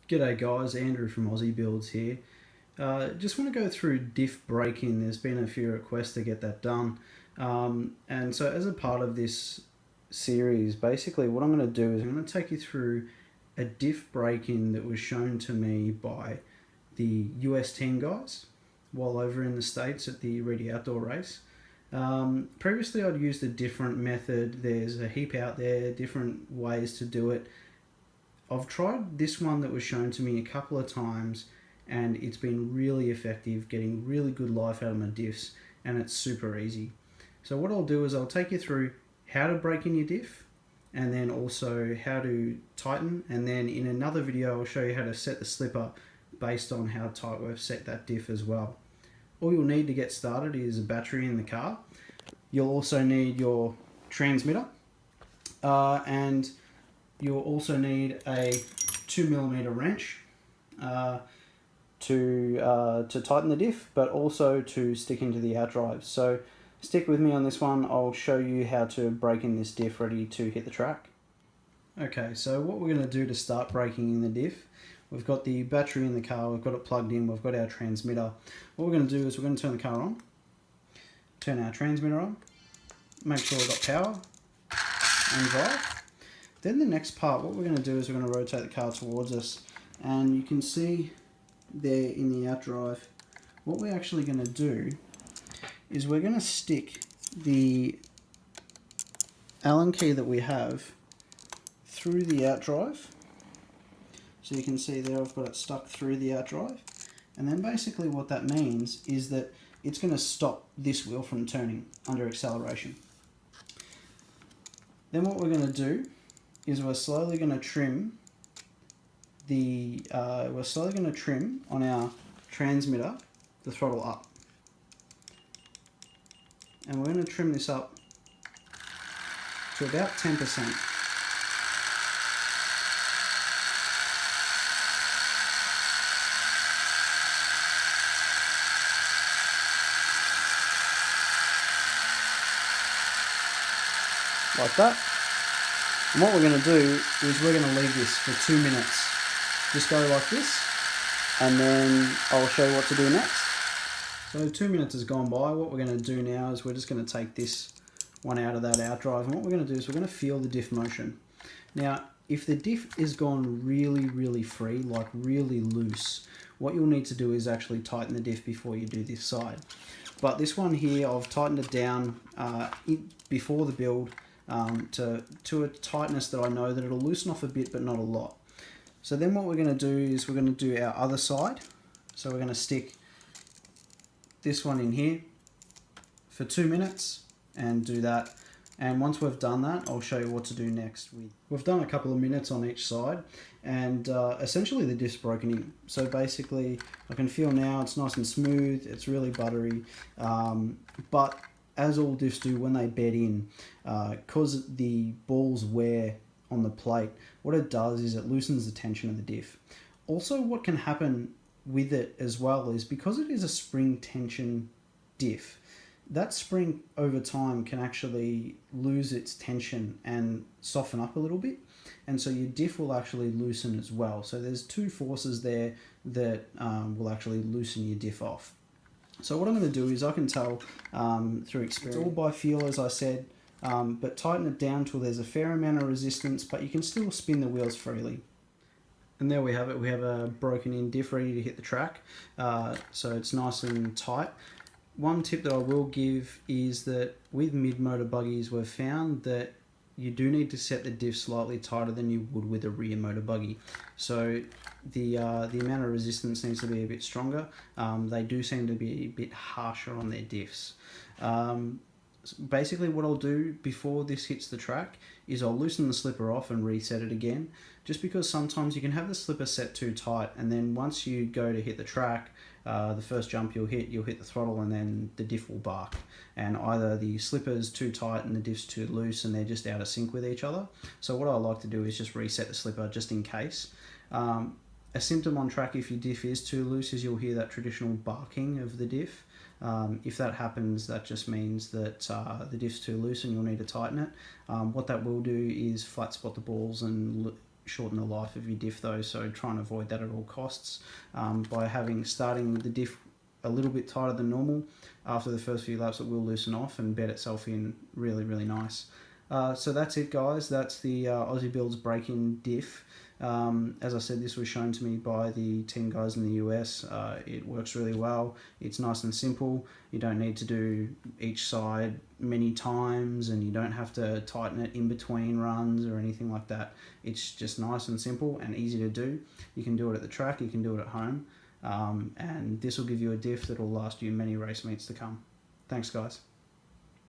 G'day guys, Andrew from Aussie Builds here. Just want to go through Diff Break In. There's been a few requests to get that done. And so as a part of this series, basically what I'm going to do is I'm going to take you through a diff break-in that was shown to me by the US team guys while over in the States at the Reedy Outdoor race. Previously I'd used a different method. There's a heap out there, different ways to do it. I've tried this one that was shown to me a couple of times and it's been really effective, getting really good life out of my diffs, and it's super easy. So what I'll do is I'll take you through how to break in your diff and then also how to tighten, and then in another video I'll show you how to set the slipper based on how tight we've set that diff as well. All you'll need to get started is a battery in the car. You'll also need your transmitter and you'll also need a 2mm wrench to tighten the diff, but also to stick into the outdrive. So stick with me on this one. I'll show you how to break in this diff ready to hit the track. Okay, so what we're going to do to start breaking in the diff, we've got the battery in the car, we've got it plugged in, we've got our transmitter. What we're going to do is we're going to turn the car on, turn our transmitter on, make sure we've got power and drive. Then the next part, what we're going to do is we're going to rotate the car towards us, and you can see there in the outdrive, what we're actually going to do is we're going to stick the Allen key that we have through the outdrive. So you can see there I've got it stuck through the outdrive, and then basically what that means is that it's going to stop this wheel from turning under acceleration. Then what we're going to do is we're slowly going to trim on our transmitter the throttle up, and we're going to trim this up to about 10%. Like that. And what we're going to do is we're going to leave this for 2 minutes. Just go like this, and then I'll show you what to do next. So 2 minutes has gone by. What we're going to do now is we're just going to take this one out of that outdrive, and what we're going to do is we're going to feel the diff motion. Now, if the diff is gone really free, like really loose, what you'll need to do is actually tighten the diff before you do this side. But this one here, I've tightened it down before the build to a tightness that I know that it'll loosen off a bit, but not a lot. So then what we're going to do is we're going to do our other side. So we're going to stick this one in here for 2 minutes and do that. And once we've done that, I'll show you what to do next. We've done a couple of minutes on each side, and essentially the diff's broken in. So basically I can feel now it's nice and smooth, it's really buttery, but as all diffs do when they bed in, because the balls wear on the plate, what it does is it loosens the tension of the diff. Also, what can happen with it as well is because it is a spring tension diff, that spring over time can actually lose its tension and soften up a little bit, and so your diff will actually loosen as well. So there's two forces there that will actually loosen your diff off. So what I'm going to do is I can tell through experience. It's all by feel, as I said, but tighten it down till there's a fair amount of resistance, but you can still spin the wheels freely. And there we have it. We have a broken in diff ready to hit the track. So it's nice and tight. One tip that I will give is that with mid-motor buggies, we've found that you do need to set the diff slightly tighter than you would with a rear motor buggy. So the amount of resistance needs to be a bit stronger. They do seem to be a bit harsher on their diffs. Basically what I'll do before this hits the track is I'll loosen the slipper off and reset it again, just because sometimes you can have the slipper set too tight, and then once you go to hit the track, the first jump you'll hit the throttle, and then the diff will bark, and either the slipper's too tight and the diff's too loose and they're just out of sync with each other. So what I like to do is just reset the slipper just in case. A symptom on track if your diff is too loose is you'll hear that traditional barking of the diff. If that happens, that just means that the diff's too loose and you'll need to tighten it. What that will do is flat spot the balls and shorten the life of your diff though, so try and avoid that at all costs by starting the diff a little bit tighter than normal. After the first few laps it will loosen off and bed itself in really nice. So that's it guys, that's the Aussie Builds break-in diff. As I said, this was shown to me by the team guys in the US. It works really well, it's nice and simple, you don't need to do each side many times and you don't have to tighten it in between runs or anything like that. It's just nice and simple and easy to do. You can do it at the track, you can do it at home. And this will give you a diff that will last you many race meets to come. Thanks guys.